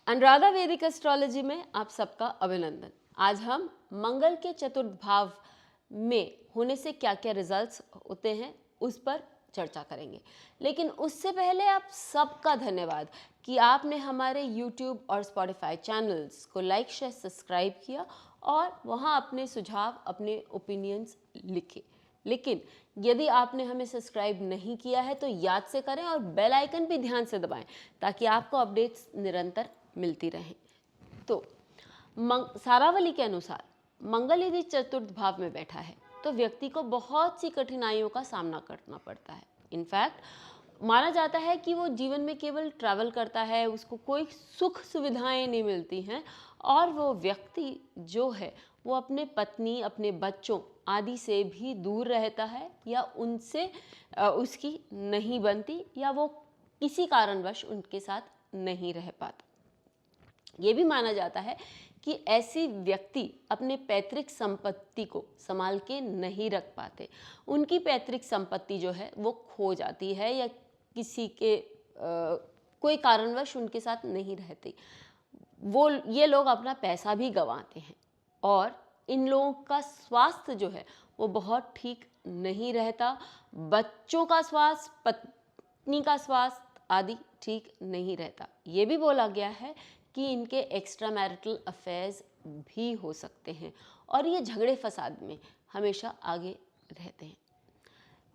अनुराधा वैदिक एस्ट्रोलॉजी में आप सबका अभिनंदन। आज हम मंगल के चतुर्थ भाव में होने से क्या क्या रिजल्ट्स होते हैं उस पर चर्चा करेंगे। लेकिन उससे पहले आप सबका धन्यवाद कि आपने हमारे YouTube और Spotify चैनल्स को लाइक शेयर सब्सक्राइब किया और वहाँ अपने सुझाव अपने ओपिनियंस लिखे। लेकिन यदि आपने हमें सब्सक्राइब नहीं किया है तो याद से करें और बेल आइकन भी ध्यान से दबाएं ताकि आपको अपडेट्स निरंतर मिलती रहें। तो सारावली के अनुसार मंगल यदि चतुर्थ भाव में बैठा है तो व्यक्ति को बहुत सी कठिनाइयों का सामना करना पड़ता है। इनफैक्ट माना जाता है कि वो जीवन में केवल ट्रैवल करता है, उसको कोई सुख सुविधाएं नहीं मिलती हैं और वो व्यक्ति जो है वो अपने पत्नी, अपने बच्चों आदि से भी दूर रहता है या उनसे उसकी नहीं बनती या वो किसी कारणवश उनके साथ नहीं रह पाता। ये भी माना जाता है कि ऐसी व्यक्ति अपने पैतृक संपत्ति को संभाल के नहीं रख पाते, उनकी पैतृक संपत्ति जो है वो खो जाती है या किसी के कोई कारणवश उनके साथ नहीं रहती। ये लोग अपना पैसा भी गंवाते हैं और इन लोगों का स्वास्थ्य जो है वो बहुत ठीक नहीं रहता। बच्चों का स्वास्थ्य, पत्नी का स्वास्थ्य आदि ठीक नहीं रहता। ये भी बोला गया है कि इनके एक्स्ट्रा मैरिटल अफेयर्स भी हो सकते हैं और ये झगड़े फसाद में हमेशा आगे रहते हैं।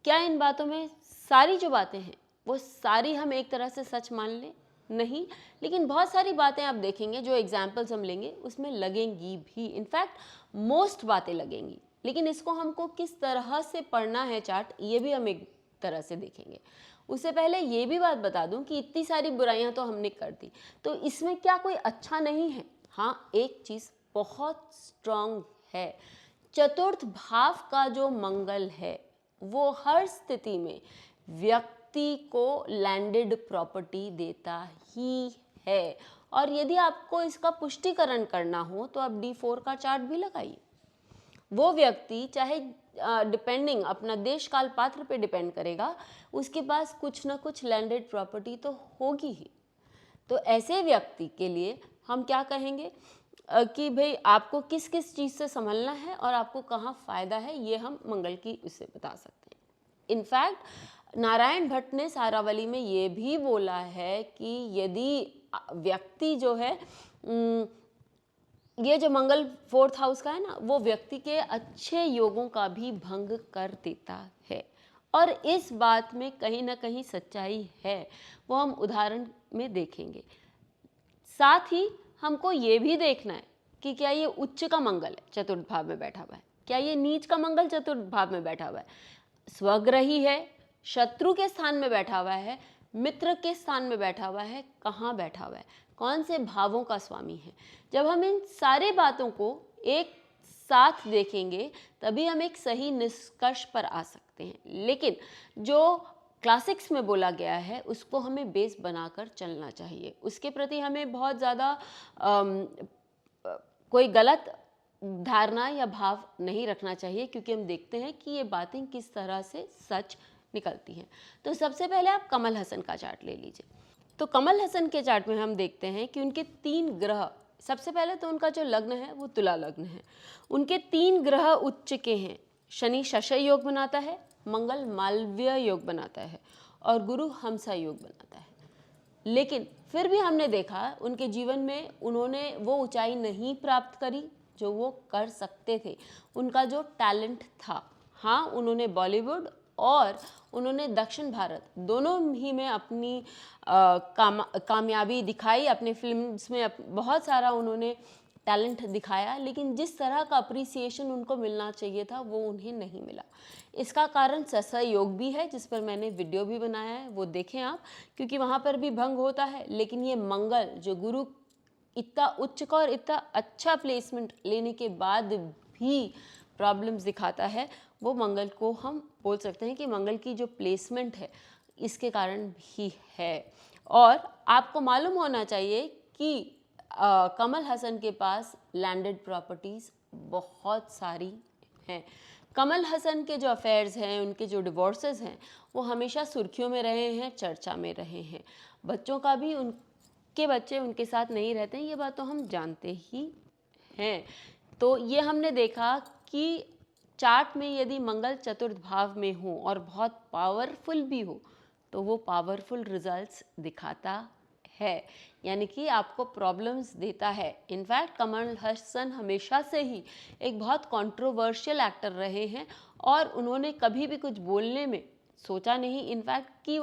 क्या इन बातों में सारी जो बातें हैं वो सारी हम एक तरह से सच मान लें? नहीं, लेकिन बहुत सारी बातें आप देखेंगे जो एग्जाम्पल्स हम लेंगे उसमें लगेंगी भी। इनफैक्ट मोस्ट बातें लगेंगी, लेकिन इसको हमको किस तरह से पढ़ना है चार्ट, ये भी हम एक तरह से देखेंगे। उससे पहले ये भी बात बता दूं कि इतनी सारी बुराइयां तो हमने कर दी, तो इसमें क्या कोई अच्छा नहीं है? हाँ, एक चीज़ बहुत स्ट्रांग है। चतुर्थ भाव का जो मंगल है वो हर स्थिति में व्यक्ति को लैंडेड प्रॉपर्टी देता ही है। और यदि आपको इसका पुष्टिकरण करना हो तो आप D4 का चार्ट भी लगाइए। वो व्यक्ति चाहे डिपेंडिंग अपना देश काल पात्र पे डिपेंड करेगा, उसके पास कुछ ना कुछ लैंडेड प्रॉपर्टी तो होगी ही। तो ऐसे व्यक्ति के लिए हम क्या कहेंगे कि भाई आपको किस किस चीज़ से संभलना है और आपको कहाँ फ़ायदा है, ये हम मंगल की उससे बता सकते हैं। इनफैक्ट नारायण भट्ट ने सारावली में ये भी बोला है कि यदि व्यक्ति जो है ये जो मंगल 4th हाउस का है ना, वो व्यक्ति के अच्छे योगों का भी भंग कर देता है और इस बात में कहीं ना कहीं सच्चाई है, वो हम उदाहरण में देखेंगे। साथ ही हमको ये भी देखना है कि क्या ये उच्च का मंगल है चतुर्थ भाव में बैठा हुआ है, क्या ये नीच का मंगल चतुर्थ भाव में बैठा हुआ है, स्वग्रही है, शत्रु के स्थान में बैठा हुआ है, मित्र के स्थान में बैठा हुआ है, कहाँ बैठा हुआ है, कौन से भावों का स्वामी है। जब हम इन सारी बातों को एक साथ देखेंगे तभी हम एक सही निष्कर्ष पर आ सकते हैं। लेकिन जो क्लासिक्स में बोला गया है उसको हमें बेस बनाकर चलना चाहिए, उसके प्रति हमें बहुत ज़्यादा कोई गलत धारणा या भाव नहीं रखना चाहिए, क्योंकि हम देखते हैं कि ये बातें किस तरह से सच निकलती हैं। तो सबसे पहले आप कमल हसन का चार्ट ले लीजिए। तो कमल हसन के चार्ट में हम देखते हैं कि उनके 3 ग्रह, सबसे पहले तो उनका जो लग्न है वो तुला लग्न है, उनके 3 ग्रह उच्च के हैं। शनि शशय योग बनाता है, मंगल मालव्य योग बनाता है और गुरु हमसा योग बनाता है। लेकिन फिर भी हमने देखा उनके जीवन में उन्होंने वो ऊंचाई नहीं प्राप्त करी जो वो कर सकते थे, उनका जो टैलेंट था। हाँ, उन्होंने बॉलीवुड और उन्होंने दक्षिण भारत दोनों ही में अपनी कामयाबी दिखाई, अपने फिल्म्स में बहुत सारा उन्होंने टैलेंट दिखाया, लेकिन जिस तरह का अप्रिसिएशन उनको मिलना चाहिए था वो उन्हें नहीं मिला। इसका कारण ससय योग भी है, जिस पर मैंने वीडियो भी बनाया है, वो देखें आप, क्योंकि वहाँ पर भी भंग होता है। लेकिन ये मंगल जो गुरु इतना उच्च का और इतना अच्छा प्लेसमेंट लेने के बाद भी प्रॉब्लम्स दिखाता है, वो मंगल को हम बोल सकते हैं कि मंगल की जो प्लेसमेंट है इसके कारण भी है। और आपको मालूम होना चाहिए कि कमल हसन के पास लैंडेड प्रॉपर्टीज़ बहुत सारी हैं। कमल हसन के जो अफेयर्स हैं, उनके जो डिवोर्सेस हैं, वो हमेशा सुर्खियों में रहे हैं, चर्चा में रहे हैं। बच्चों का भी के बच्चे उनके साथ नहीं रहते हैं, ये बात तो हम जानते ही हैं। तो ये हमने देखा कि चार्ट में यदि मंगल चतुर्थ भाव में हो और बहुत पावरफुल भी हो तो वो पावरफुल रिजल्ट्स दिखाता है, यानी कि आपको प्रॉब्लम्स देता है। इनफैक्ट कमल हसन हमेशा से ही एक बहुत कंट्रोवर्शियल एक्टर रहे हैं और उन्होंने कभी भी कुछ बोलने में सोचा नहीं, इनफैक्ट कि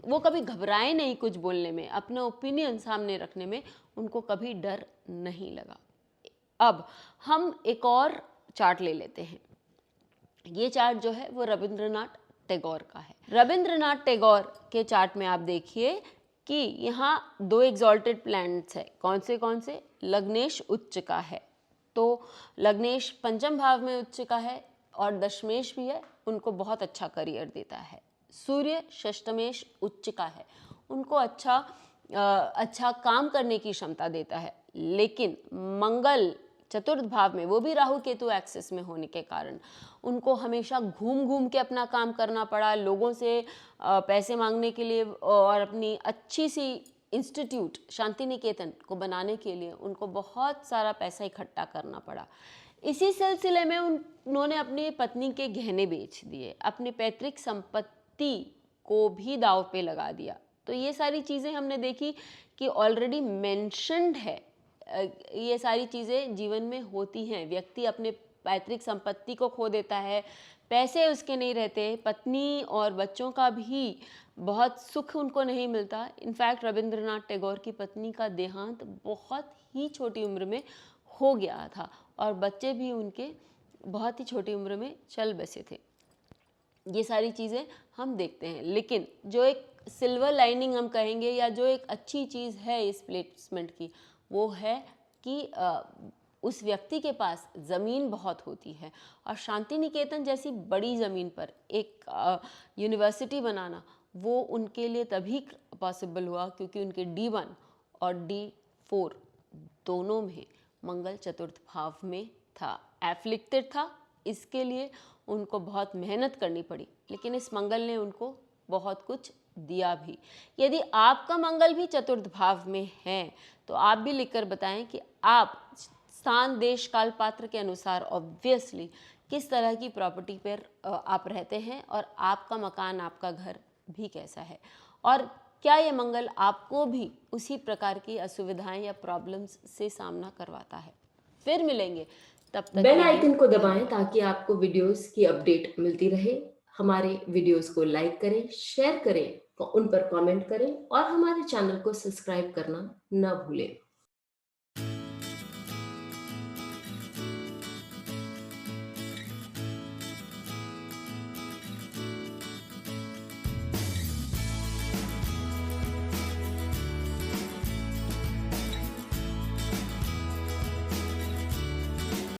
वो कभी घबराए नहीं कुछ बोलने में, अपना ओपिनियन सामने रखने में उनको कभी डर नहीं लगा। अब हम एक और चार्ट ले लेते हैं। ये चार्ट जो है वो रविंद्रनाथ टैगोर का है। रविंद्रनाथ टैगोर के चार्ट में आप देखिए कि यहाँ 2 एग्जॉल्टेड प्लैनेट्स है। कौन से? लग्नेश उच्च का है, तो लग्नेश पंचम भाव में उच्च का है और दशमेश भी है, उनको बहुत अच्छा करियर देता है। सूर्य षष्टमेश उच्च का है, उनको अच्छा काम करने की क्षमता देता है। लेकिन मंगल चतुर्थ भाव में, वो भी राहु केतु एक्सिस में होने के कारण उनको हमेशा घूम घूम के अपना काम करना पड़ा, लोगों से पैसे मांगने के लिए और अपनी अच्छी सी इंस्टीट्यूट शांति निकेतन को बनाने के लिए उनको बहुत सारा पैसा इकट्ठा करना पड़ा। इसी सिलसिले में उन्होंने अपनी पत्नी के गहने बेच दिए, अपनी पैतृक संपत्ति को भी दांव पे लगा दिया। तो ये सारी चीज़ें हमने देखी कि ऑलरेडी मेंशन्ड है, ये सारी चीज़ें जीवन में होती हैं। व्यक्ति अपने पैतृक संपत्ति को खो देता है, पैसे उसके नहीं रहते, पत्नी और बच्चों का भी बहुत सुख उनको नहीं मिलता। इनफैक्ट रविंद्रनाथ टैगोर की पत्नी का देहांत बहुत ही छोटी उम्र में हो गया था और बच्चे भी उनके बहुत ही छोटी उम्र में चल बसे थे। ये सारी चीज़ें हम देखते हैं, लेकिन जो एक सिल्वर लाइनिंग हम कहेंगे या जो एक अच्छी चीज़ है इस प्लेसमेंट की, वो है कि उस व्यक्ति के पास ज़मीन बहुत होती है और शांति निकेतन जैसी बड़ी ज़मीन पर एक यूनिवर्सिटी बनाना वो उनके लिए तभी पॉसिबल हुआ क्योंकि उनके D1 और D4 दोनों में मंगल चतुर्थ भाव में था, एफ्लिक्टेड था। इसके लिए उनको बहुत मेहनत करनी पड़ी, लेकिन इस मंगल ने उनको बहुत कुछ दिया भी। यदि आपका मंगल भी चतुर्थ भाव में है तो आप भी लिखकर बताएं कि आप स्थान देश काल पात्र के अनुसार ऑब्वियसली किस तरह की प्रॉपर्टी पर आप रहते हैं और आपका मकान, आपका घर भी कैसा है और क्या ये मंगल आपको भी उसी प्रकार की असुविधाएं या प्रॉब्लम्स से सामना करवाता है। फिर मिलेंगे, तब तक बेल आइकन को दबाएं ताकि आपको वीडियोस की अपडेट मिलती रहे। हमारे वीडियोस को लाइक करें, शेयर करें, उन पर कमेंट करें और हमारे चैनल को सब्सक्राइब करना न भूलें।